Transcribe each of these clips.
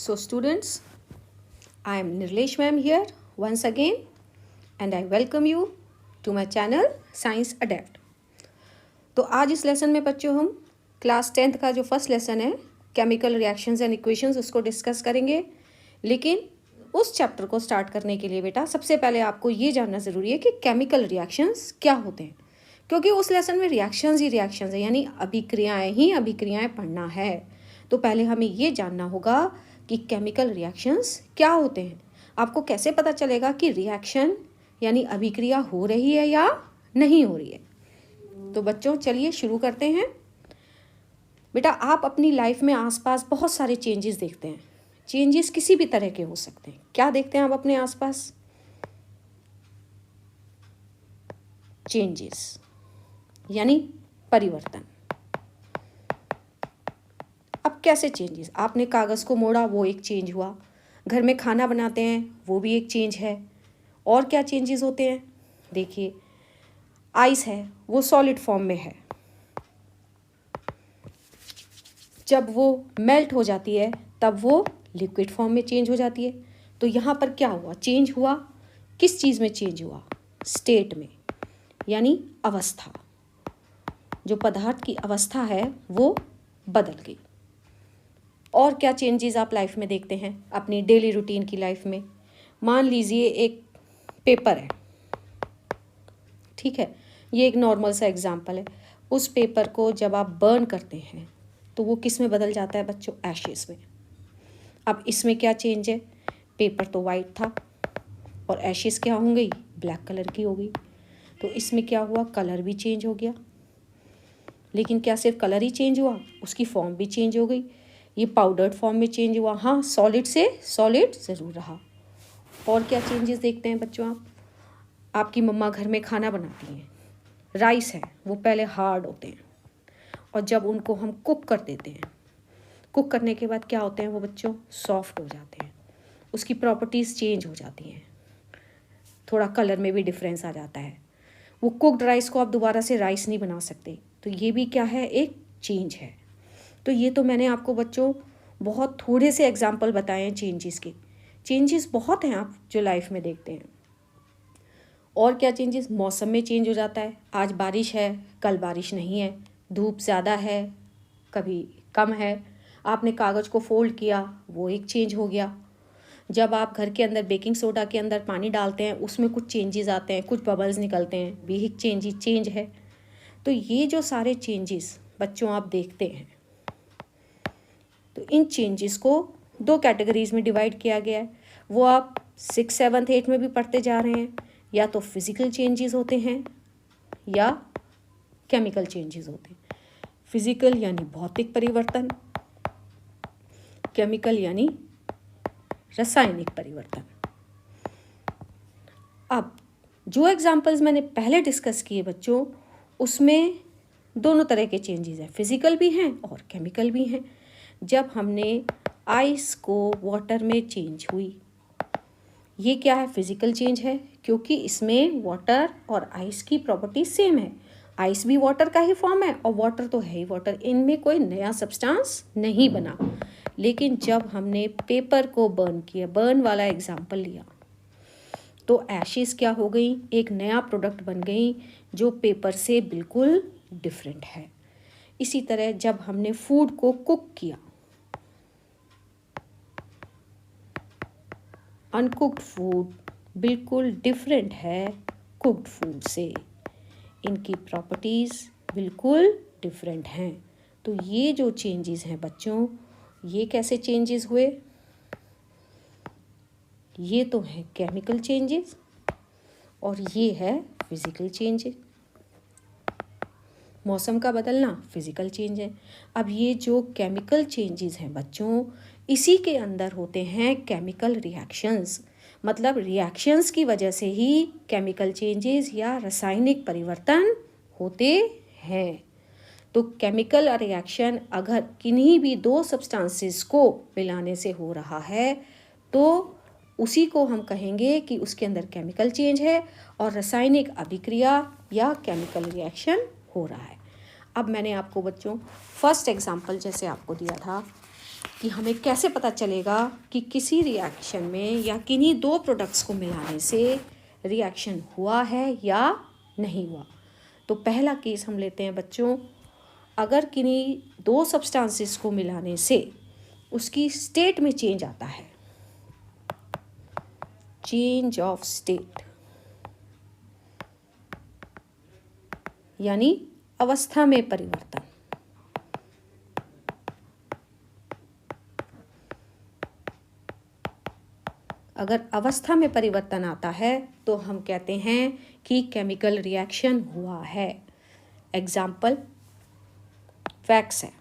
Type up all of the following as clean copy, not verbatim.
So students, I am Nirlesh ma'am here once again and I welcome you to my channel Science Adapt. तो आज इस lesson में बच्चों हम class 10th का जो फर्स्ट लेसन है केमिकल रिएक्शंस एंड इक्वेशंस उसको डिस्कस करेंगे। लेकिन उस चैप्टर को स्टार्ट करने के लिए बेटा सबसे पहले आपको ये जानना ज़रूरी है कि केमिकल रिएक्शंस क्या होते हैं, क्योंकि उस लेसन में रिएक्शंस ही रिएक्शंस है, यानी अभिक्रियाएं ही अभिक्रियाएं पढ़ना है। तो पहले हमें ये जानना होगा कि केमिकल रिएक्शंस क्या होते हैं। आपको कैसे पता चलेगा कि रिएक्शन यानी अभिक्रिया हो रही है या नहीं हो रही है। तो बच्चों चलिए शुरू करते हैं। बेटा आप अपनी लाइफ में आसपास बहुत सारे चेंजेस देखते हैं। चेंजेस किसी भी तरह के हो सकते हैं। क्या देखते हैं आप अपने आसपास? चेंजेस यानी परिवर्तन। अब कैसे चेंजेस? आपने कागज़ को मोड़ा, वो एक चेंज हुआ। घर में खाना बनाते हैं, वो भी एक चेंज है। और क्या चेंजेस होते हैं? देखिए, आइस है वो सॉलिड फॉर्म में है, जब वो मेल्ट हो जाती है तब वो लिक्विड फॉर्म में चेंज हो जाती है। तो यहाँ पर क्या हुआ? चेंज हुआ। किस चीज़ में चेंज हुआ? स्टेट में, यानी अवस्था। जो पदार्थ की अवस्था है वो बदल गई। और क्या चेंजेस आप लाइफ में देखते हैं अपनी डेली रूटीन की लाइफ में? मान लीजिए एक पेपर है, ठीक है, ये एक नॉर्मल सा एग्जांपल है। उस पेपर को जब आप बर्न करते हैं तो वो किस में बदल जाता है बच्चों? एशेस में। अब इसमें क्या चेंज है? पेपर तो वाइट था और एशेस क्या हो गई? ब्लैक कलर की हो गई। तो इसमें क्या हुआ? कलर भी चेंज हो गया। लेकिन क्या सिर्फ कलर ही चेंज हुआ? उसकी फॉर्म भी चेंज हो गई। ये पाउडर्ड फॉर्म में चेंज हुआ। हाँ, सॉलिड से सॉलिड ज़रूर रहा। और क्या चेंजेस देखते हैं बच्चों आप? आपकी मम्मा घर में खाना बनाती हैं, राइस है वो पहले हार्ड होते हैं और जब उनको हम कुक कर देते हैं, कुक करने के बाद क्या होते हैं वो बच्चों? सॉफ्ट हो जाते हैं। उसकी प्रॉपर्टीज़ चेंज हो जाती हैं, थोड़ा कलर में भी डिफरेंस आ जाता है। वो कुकड राइस को आप दोबारा से राइस नहीं बना सकते। तो ये भी क्या है? एक चेंज है। तो ये तो मैंने आपको बच्चों बहुत थोड़े से एग्जाम्पल बताए हैं चेंजेस के। चेंजेस बहुत हैं आप जो लाइफ में देखते हैं। और क्या चेंजेस? मौसम में चेंज हो जाता है। आज बारिश है, कल बारिश नहीं है। धूप ज़्यादा है, कभी कम है। आपने कागज़ को फोल्ड किया, वो एक चेंज हो गया। जब आप घर के अंदर बेकिंग सोडा के अंदर पानी डालते हैं उसमें कुछ चेंजेस आते हैं, कुछ बबल्स निकलते हैं, भी एक चेंज है। तो ये जो सारे चेंजेस बच्चों आप देखते हैं, तो इन चेंजेस को दो कैटेगरीज में डिवाइड किया गया है। वो आप 6th 7th 8th में भी पढ़ते जा रहे हैं। या तो फिजिकल चेंजेस होते हैं या केमिकल चेंजेस होते हैं। फिजिकल यानी भौतिक परिवर्तन, केमिकल यानी रासायनिक परिवर्तन। अब जो एग्जाम्पल्स मैंने पहले डिस्कस किए बच्चों, उसमें दोनों तरह के चेंजेस हैं, फिजिकल भी हैं और केमिकल भी हैं। जब हमने आइस को वाटर में चेंज हुई, ये क्या है? फिजिकल चेंज है, क्योंकि इसमें वाटर और आइस की प्रॉपर्टी सेम है। आइस भी वाटर का ही फॉर्म है और वाटर तो है ही वाटर, इनमें कोई नया सब्सटेंस नहीं बना। लेकिन जब हमने पेपर को बर्न किया, बर्न वाला एग्जाम्पल लिया, तो एशेस क्या हो गई? एक नया प्रोडक्ट बन गई जो पेपर से बिल्कुल डिफरेंट है। इसी तरह जब हमने फूड को कुक किया, अनकुक्ड फूड बिल्कुल डिफरेंट है कुक्ड फूड से, इनकी प्रॉपर्टीज़ बिल्कुल डिफरेंट हैं। तो ये जो चेंजेस हैं बच्चों, ये कैसे चेंजेस हुए? ये तो है केमिकल चेंजेस और ये है फिजिकल चेंजेस। मौसम का बदलना फिजिकल चेंज है। अब ये जो केमिकल चेंजेस हैं बच्चों, इसी के अंदर होते हैं केमिकल रिएक्शंस। मतलब रिएक्शंस की वजह से ही केमिकल चेंजेस या रासायनिक परिवर्तन होते हैं। तो केमिकल रिएक्शन अगर किन्हीं भी दो सब्सटेंसेस को मिलाने से हो रहा है तो उसी को हम कहेंगे कि उसके अंदर केमिकल चेंज है और रासायनिक अभिक्रिया या केमिकल रिएक्शन हो रहा है। अब मैंने आपको बच्चों फर्स्ट एग्जांपल जैसे आपको दिया था कि हमें कैसे पता चलेगा कि किसी रिएक्शन में या किन्हीं दो प्रोडक्ट्स को मिलाने से रिएक्शन हुआ है या नहीं हुआ। तो पहला केस हम लेते हैं बच्चों, अगर किन्हीं दो सब्सटेंसेस को मिलाने से उसकी स्टेट में चेंज आता है, चेंज ऑफ स्टेट यानी अवस्था में परिवर्तन। अगर अवस्था में परिवर्तन आता है तो हम कहते हैं कि केमिकल रिएक्शन हुआ है। एग्जाम्पल, वैक्स है,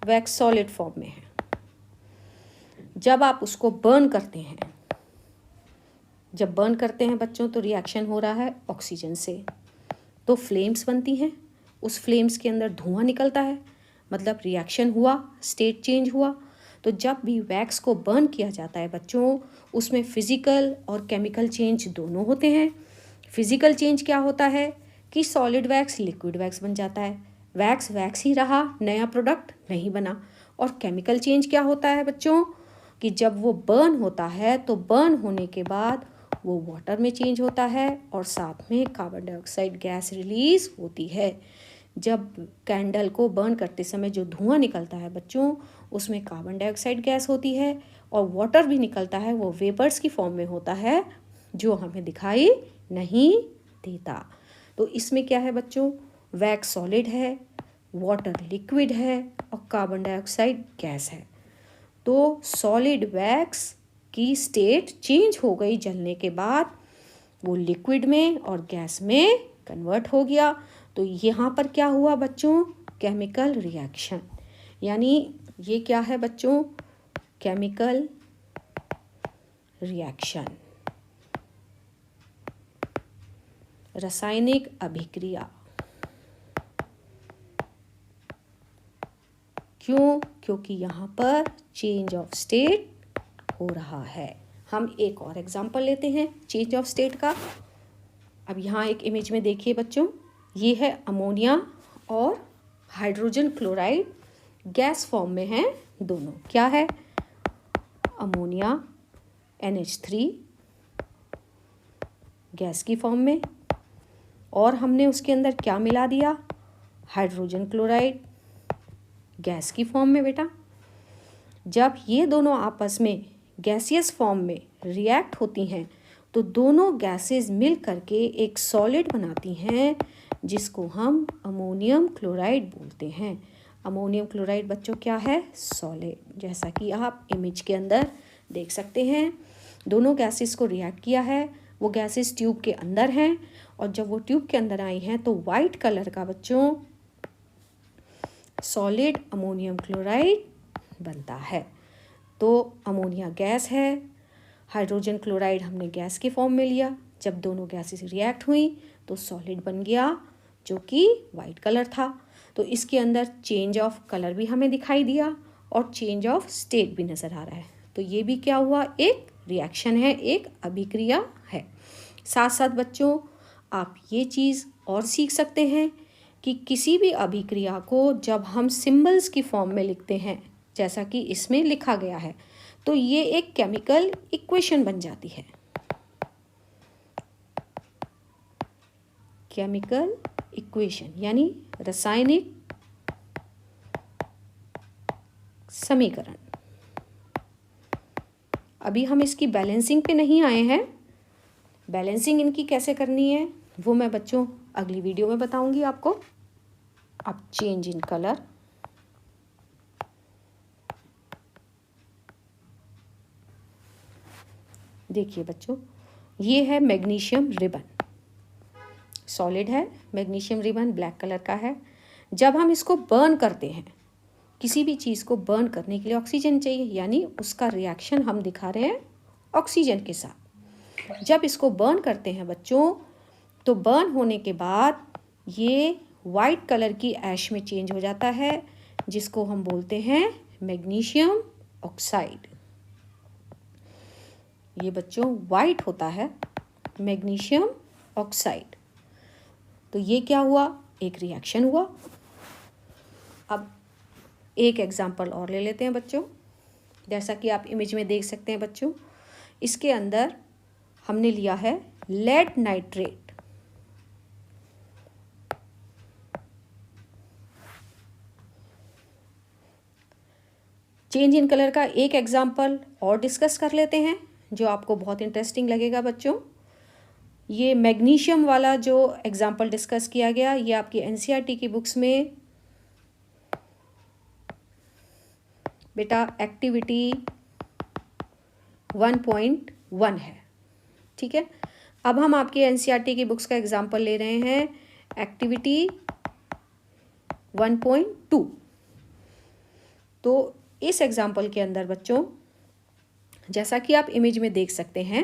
वैक्स सॉलिड फॉर्म में है। जब आप उसको बर्न करते हैं, जब बर्न करते हैं बच्चों तो रिएक्शन हो रहा है ऑक्सीजन से, तो फ्लेम्स बनती हैं, उस फ्लेम्स के अंदर धुआं निकलता है, मतलब रिएक्शन हुआ, स्टेट चेंज हुआ। तो जब भी वैक्स को बर्न किया जाता है बच्चों, उसमें फिजिकल और केमिकल चेंज दोनों होते हैं। फिजिकल चेंज क्या होता है कि सॉलिड वैक्स लिक्विड वैक्स बन जाता है, वैक्स वैक्स ही रहा, नया प्रोडक्ट नहीं बना। और केमिकल चेंज क्या होता है बच्चों कि जब वो बर्न होता है तो बर्न होने के बाद वो वाटर में चेंज होता है और साथ में कार्बन डाइऑक्साइड गैस रिलीज होती है। जब कैंडल को बर्न करते समय जो धुआं निकलता है बच्चों, उसमें कार्बन डाइऑक्साइड गैस होती है और वाटर भी निकलता है, वो वेपर्स की फॉर्म में होता है जो हमें दिखाई नहीं देता। तो इसमें क्या है बच्चों, वैक्स सॉलिड है, वाटर लिक्विड है और कार्बन डाइऑक्साइड गैस है। तो सॉलिड वैक्स की स्टेट चेंज हो गई जलने के बाद, वो लिक्विड में और गैस में कन्वर्ट हो गया। तो यहाँ पर क्या हुआ बच्चों, केमिकल रिएक्शन। यानी ये क्या है बच्चों, केमिकल रिएक्शन, रासायनिक अभिक्रिया। क्यों? क्योंकि यहाँ पर चेंज ऑफ स्टेट हो रहा है। हम एक और एग्जांपल लेते हैं चेंज ऑफ स्टेट का। अब यहाँ एक इमेज में देखिए बच्चों, ये है अमोनिया और हाइड्रोजन क्लोराइड गैस फॉर्म में हैं दोनों। क्या है, अमोनिया NH3 गैस की फॉर्म में, और हमने उसके अंदर क्या मिला दिया, हाइड्रोजन क्लोराइड गैस की फॉर्म में। बेटा जब ये दोनों आपस में गैसियस फॉर्म में रिएक्ट होती हैं तो दोनों गैसेस मिल करके एक सॉलिड बनाती हैं जिसको हम अमोनियम क्लोराइड बोलते हैं। अमोनियम क्लोराइड बच्चों क्या है, सॉलिड, जैसा कि आप इमेज के अंदर देख सकते हैं। दोनों गैसेस को रिएक्ट किया है, वो गैसेस ट्यूब के अंदर हैं और जब वो ट्यूब के अंदर आई हैं तो वाइट कलर का बच्चों सॉलिड अमोनियम क्लोराइड बनता है। तो अमोनिया गैस है, हाइड्रोजन क्लोराइड हमने गैस के फॉर्म में लिया, जब दोनों गैसेस रिएक्ट हुई तो सॉलिड बन गया जो कि वाइट कलर था। तो इसके अंदर चेंज ऑफ कलर भी हमें दिखाई दिया और चेंज ऑफ स्टेट भी नज़र आ रहा है। तो ये भी क्या हुआ, एक रिएक्शन है, एक अभिक्रिया है। साथ साथ बच्चों आप ये चीज़ और सीख सकते हैं कि किसी भी अभिक्रिया को जब हम सिंबल्स की फॉर्म में लिखते हैं, जैसा कि इसमें लिखा गया है, तो ये एक केमिकल इक्वेशन बन जाती है। केमिकल इक्वेशन यानी रासायनिक समीकरण। अभी हम इसकी बैलेंसिंग पे नहीं आए हैं, बैलेंसिंग इनकी कैसे करनी है वो मैं बच्चों अगली वीडियो में बताऊंगी आपको। अब चेंज इन कलर, देखिए बच्चों ये है मैग्नीशियम रिबन, सॉलिड है, मैग्नीशियम रिबन ब्लैक कलर का है। जब हम इसको बर्न करते हैं, किसी भी चीज़ को बर्न करने के लिए ऑक्सीजन चाहिए, यानी उसका रिएक्शन हम दिखा रहे हैं ऑक्सीजन के साथ। जब इसको बर्न करते हैं बच्चों तो बर्न होने के बाद ये वाइट कलर की ऐश में चेंज हो जाता है जिसको हम बोलते हैं मैग्नीशियम ऑक्साइड। ये बच्चों वाइट होता है मैग्नीशियम ऑक्साइड। तो ये क्या हुआ, एक रिएक्शन हुआ। अब एक एग्जाम्पल और ले लेते हैं बच्चों। जैसा कि आप इमेज में देख सकते हैं बच्चों, इसके अंदर हमने लिया है lead nitrate. Change in colour का एक एग्जाम्पल और डिस्कस कर लेते हैं जो आपको बहुत इंटरेस्टिंग लगेगा बच्चों। ये मैग्नीशियम वाला जो एग्जाम्पल डिस्कस किया गया, ये आपकी एनसीईआरटी की बुक्स में बेटा एक्टिविटी 1.1 है। ठीक है, अब हम आपकी एनसीईआरटी की बुक्स का एग्जाम्पल ले रहे हैं एक्टिविटी 1.2। तो इस एग्जाम्पल के अंदर बच्चों, जैसा कि आप इमेज में देख सकते हैं,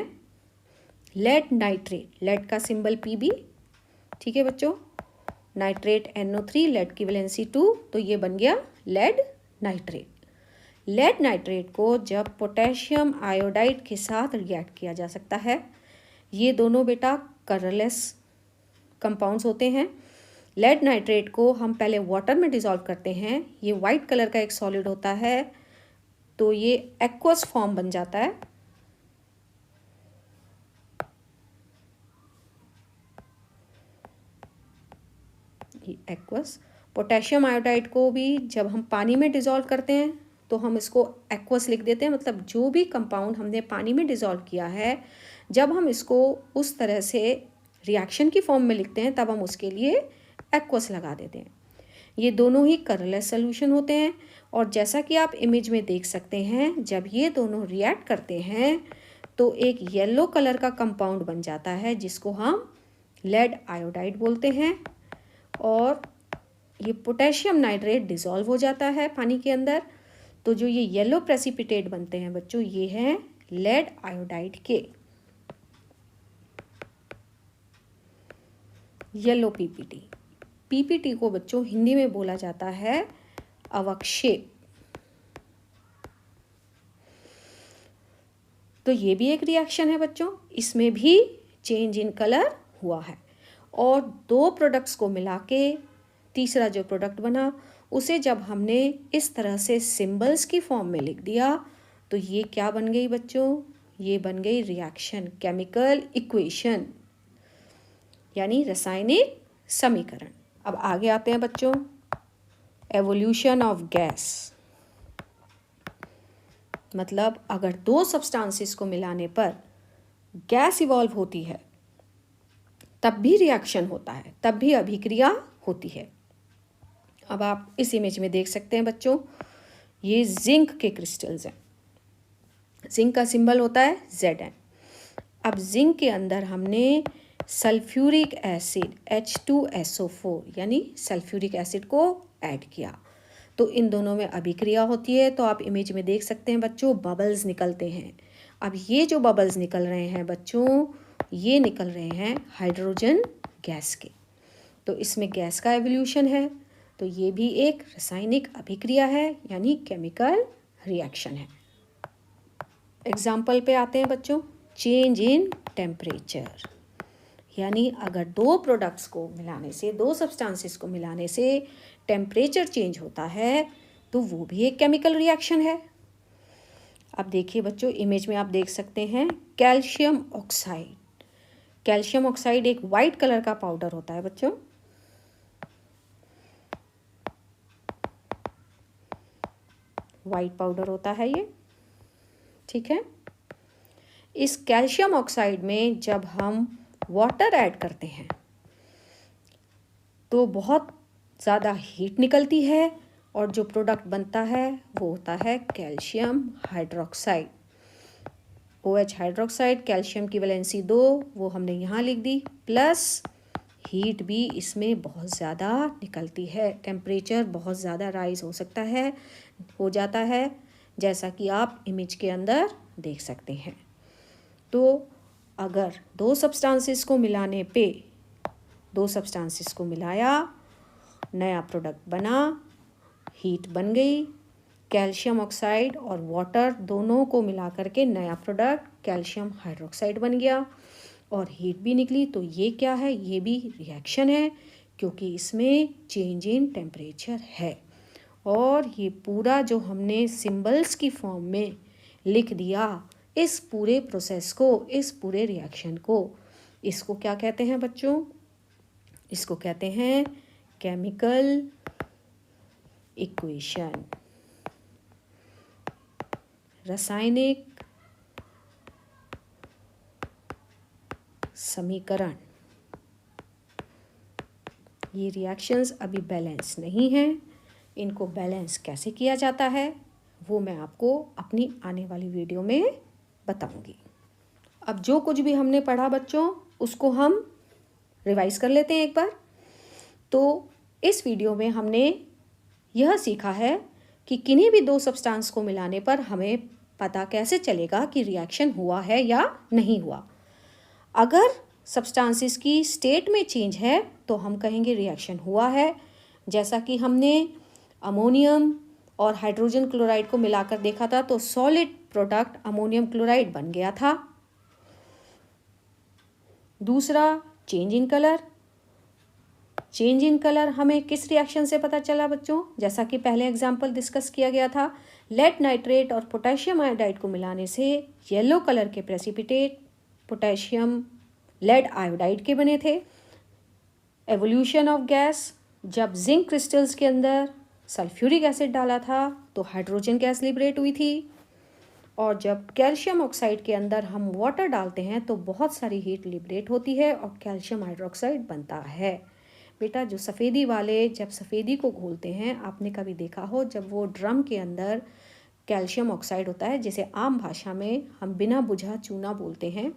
लेड नाइट्रेट, लेड का सिंबल Pb, ठीक है बच्चों, नाइट्रेट NO3, लेड की वैलेंसी 2, तो ये बन गया लेड नाइट्रेट। लेड नाइट्रेट को जब पोटेशियम आयोडाइड के साथ रिएक्ट किया जा सकता है। ये दोनों बेटा कलरलेस कंपाउंड्स होते हैं। लेड नाइट्रेट को हम पहले वाटर में डिसॉल्व करते हैं, ये वाइट कलर का एक सॉलिड होता है, तो ये एक्वस फॉर्म बन जाता है। ये एक्वस। पोटेशियम आयोडाइड को भी जब हम पानी में डिसॉल्व करते हैं तो हम इसको एक्वस लिख देते हैं, मतलब जो भी कंपाउंड हमने पानी में डिसॉल्व किया है, जब हम इसको उस तरह से रिएक्शन की फॉर्म में लिखते हैं तब हम उसके लिए एक्वस लगा देते हैं। ये दोनों ही कलरलेस सॉल्यूशन होते हैं और जैसा कि आप इमेज में देख सकते हैं, जब ये दोनों रिएक्ट करते हैं तो एक येलो कलर का कंपाउंड बन जाता है जिसको हम लेड आयोडाइड बोलते हैं, और ये पोटेशियम नाइट्रेट डिसॉल्व हो जाता है पानी के अंदर। तो जो ये येलो प्रेसिपिटेट बनते हैं बच्चों, ये हैं लेड आयोडाइड के, येलो पीपीटी। पीपीटी को बच्चों हिंदी में बोला जाता है अवक्षेप। तो ये भी एक रिएक्शन है बच्चों, इसमें भी चेंज इन कलर हुआ है और दो प्रोडक्ट्स को मिला के तीसरा जो प्रोडक्ट बना उसे जब हमने इस तरह से सिंबल्स की फॉर्म में लिख दिया तो ये क्या बन गई बच्चों, ये बन गई रिएक्शन, केमिकल इक्वेशन, यानी रासायनिक समीकरण। अब आगे आते हैं बच्चों, एवोल्यूशन ऑफ गैस। मतलब अगर दो सब्सटेंसेस को मिलाने पर गैस इवॉल्व होती है तब भी रिएक्शन होता है, तब भी अभिक्रिया होती है। अब आप इस इमेज में देख सकते हैं बच्चों, ये जिंक के क्रिस्टल्स हैं। जिंक का सिंबल होता है Zn। अब जिंक के अंदर हमने सल्फ्यूरिक एसिड H2SO4 यानी सल्फ्यूरिक एसिड को ऐड किया, तो इन दोनों में अभिक्रिया होती है। तो आप इमेज में देख सकते हैं बच्चों, बबल्स निकलते हैं। अब ये जो बबल्स निकल रहे हैं बच्चों, ये निकल रहे हैं हाइड्रोजन गैस के। तो इसमें गैस का एवोल्यूशन है, तो ये भी एक रासायनिक अभिक्रिया है, यानी केमिकल रिएक्शन है। एग्जाम्पल पे आते हैं बच्चों, चेंज इन टेम्परेचर, यानी अगर दो प्रोडक्ट्स को मिलाने से, दो सब्सटेंसेस को मिलाने से टेम्परेचर चेंज होता है तो वो भी एक केमिकल रिएक्शन है। अब देखिए बच्चों, इमेज में आप देख सकते हैं कैल्शियम ऑक्साइड। कैल्शियम ऑक्साइड एक वाइट कलर का पाउडर होता है बच्चों। वाइट पाउडर होता है ये, ठीक है। इस कैल्शियम ऑक्साइड में जब हम वाटर ऐड करते हैं तो बहुत ज़्यादा हीट निकलती है और जो प्रोडक्ट बनता है वो होता है calcium hydroxide, OH hydroxide. Calcium की वैलेंसी 2, वो हमने यहाँ लिख दी, प्लस हीट भी इसमें बहुत ज़्यादा निकलती है, टेम्परेचर बहुत ज़्यादा राइज हो सकता है, हो जाता है, जैसा कि आप इमेज के अंदर देख सकते हैं। तो अगर दो सब्सटेंसेस को मिलाने पे, दो सब्सटेंसेस को मिलाया, नया प्रोडक्ट बना, हीट बन गई, कैल्शियम ऑक्साइड और वाटर दोनों को मिला करके नया प्रोडक्ट कैल्शियम हाइड्रोक्साइड बन गया और हीट भी निकली, तो ये क्या है, ये भी रिएक्शन है क्योंकि इसमें चेंज इन टेम्परेचर है। और ये पूरा जो हमने सिंबल्स की फॉर्म में लिख दिया, इस पूरे प्रोसेस को, इस पूरे रिएक्शन को, इसको क्या कहते हैं बच्चों? इसको कहते हैं केमिकल इक्वेशन, रासायनिक समीकरण। ये रिएक्शंस अभी बैलेंस नहीं हैं, इनको बैलेंस कैसे किया जाता है वो मैं आपको अपनी आने वाली वीडियो में बताऊंगी। अब जो कुछ भी हमने पढ़ा बच्चों, उसको हम रिवाइज कर लेते हैं एक बार। तो इस वीडियो में हमने यह सीखा है कि किन्हीं भी दो सब्सटेंस को मिलाने पर हमें पता कैसे चलेगा कि रिएक्शन हुआ है या नहीं हुआ। अगर सब्सटेंसेस की स्टेट में चेंज है तो हम कहेंगे रिएक्शन हुआ है। जैसा कि हमने अमोनियम और हाइड्रोजन क्लोराइड को मिलाकर देखा था, तो सॉलिड प्रोडक्ट अमोनियम क्लोराइड बन गया था। दूसरा, change in colour. Change in colour हमें किस रिएक्शन से पता चला बच्चों? जैसा कि पहले एग्जाम्पल डिस्कस किया गया था, लेड नाइट्रेट और पोटेशियम आयोडाइड को मिलाने से येलो कलर के प्रेसिपिटेट पोटेशियम लेड आयोडाइड के बने थे। एवोल्यूशन ऑफ गैस, जब जिंक क्रिस्टल्स के अंदर सल्फ्यूरिक एसिड डाला था तो हाइड्रोजन गैस लिबरेट हुई थी, और जब कैल्शियम ऑक्साइड के अंदर हम वाटर डालते हैं तो बहुत सारी हीट लिबरेट होती है और कैल्शियम हाइड्रोक्साइड बनता है। बेटा, जो सफ़ेदी वाले जब सफ़ेदी को घोलते हैं, आपने कभी देखा हो जब वो ड्रम के अंदर कैल्शियम ऑक्साइड होता है, जिसे आम भाषा में हम बिना बुझा चूना बोलते हैं,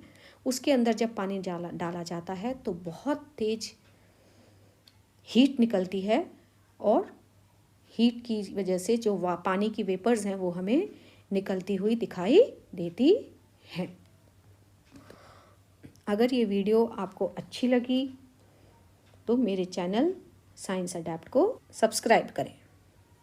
उसके अंदर जब पानी डाला जाता है तो बहुत तेज हीट निकलती है, और हीट की वजह से जो पानी की वेपर्स हैं वो हमें निकलती हुई दिखाई देती हैं। अगर ये वीडियो आपको अच्छी लगी तो मेरे चैनल साइंस अडेप्ट को सब्सक्राइब करें।